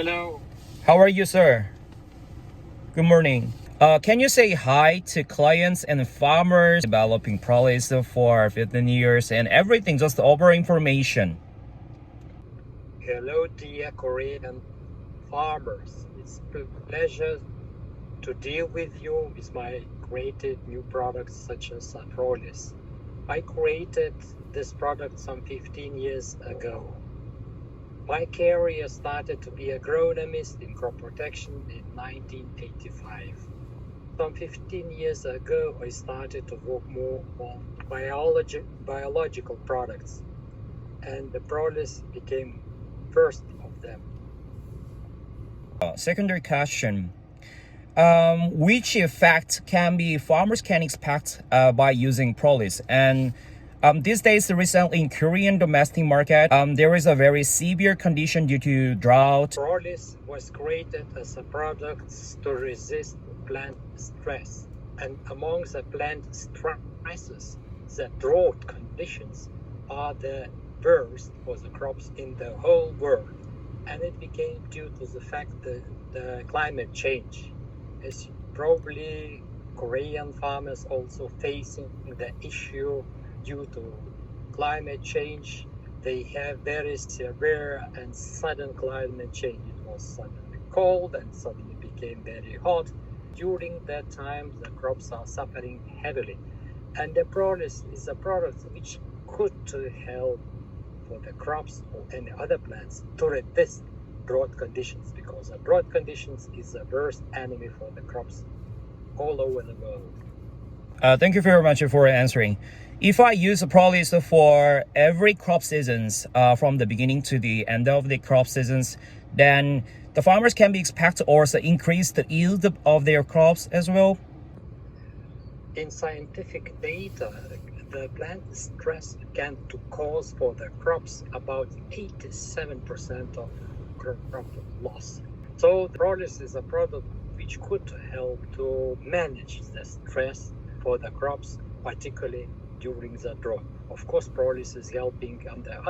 Hello. How are you, sir? Good morning. Can you say hi to clients and farmers developing Prolli스 for 15 years and everything, just over information? Hello, dear Korean farmers. It's a pleasure to deal with you with my created new products such as Prolli스. I created this product some 15 years ago. My career started to be agronomist in crop protection in 1985. Some 15 years ago, I started to work more on biological products, and the Prolli스 became first of them. Secondary question. Which effect farmers can expect by using Prolli스? And these days, recently in Korean domestic market, there is a very severe condition due to drought. Prolli스 was created as a product to resist plant stress. And among the plant stresses, the drought conditions are the worst for the crops in the whole world. And it became due to the fact that the climate change. As probably Korean farmers also facing the issue due to climate change. They have very severe and sudden climate change. It was suddenly cold and suddenly became very hot. During that time, the crops are suffering heavily. And the Prolli스 is a product which could help for the crops or any other plants to resist drought conditions, because drought conditions is the worst enemy for the crops all over the world. Thank you very much for answering. If I use Prolli스 for every crop seasons, from the beginning to the end of the crop seasons, then the farmers can be expect also increase the yield of their crops as well. In scientific data, the plant stress can cause for the crops about 87% of crop loss. So the Prolli스 is a product which could help to manage the stress for the crops, particularly during the drought. Of course, Prolli스 is helping under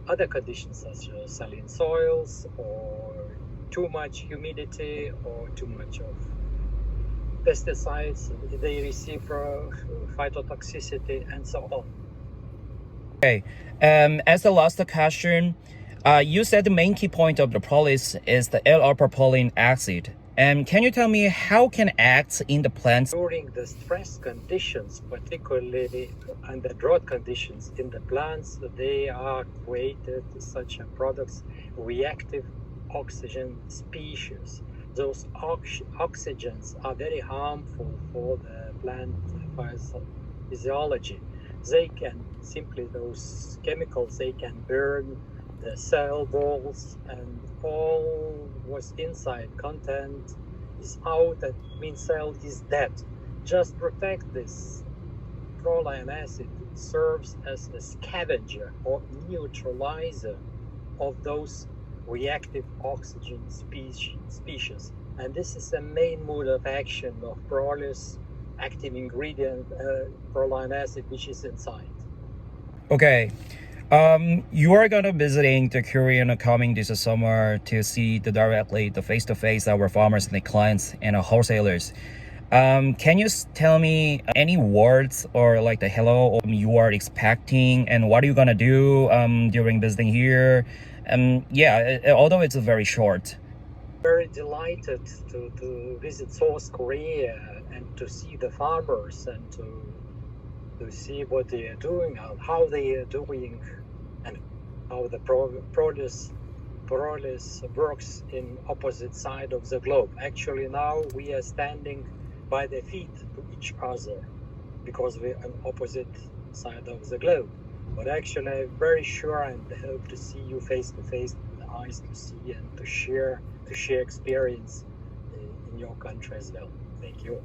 other conditions such as saline soils or too much humidity or too much of pesticides they receive phytotoxicity and so on. Okay. As the last question, you said the main key point of the Prolli스 is the L-propylene acid. And can you tell me how can act in the plants? During the stress conditions, particularly under drought conditions in the plants, they are created such products, reactive oxygen species. Those oxygens are very harmful for the plant physiology. They can those chemicals, they can burn the cell walls, and all was inside content is out. That means cell is dead. Just protect this. Proline acid serves as a scavenger or neutralizer of those reactive oxygen species. And this is the main mode of action of Prolli스 active ingredient, proline acid, which is inside. Okay. You are gonna visiting the Korean coming this summer to see directly the face-to-face our farmers and the clients and wholesalers. Can you tell me any words or like the hello you are expecting and what are you gonna do during visiting here? Although it's very short. Very delighted to visit South Korea and to see the farmers and to see what they are doing and how they are doing and how the Prolli스 works in opposite side of the globe. Actually, now we are standing by the feet to each other because we're on opposite side of the globe. But actually, I'm very sure and hope to see you face to face, with the eyes to see and to share experience in your country as well. Thank you.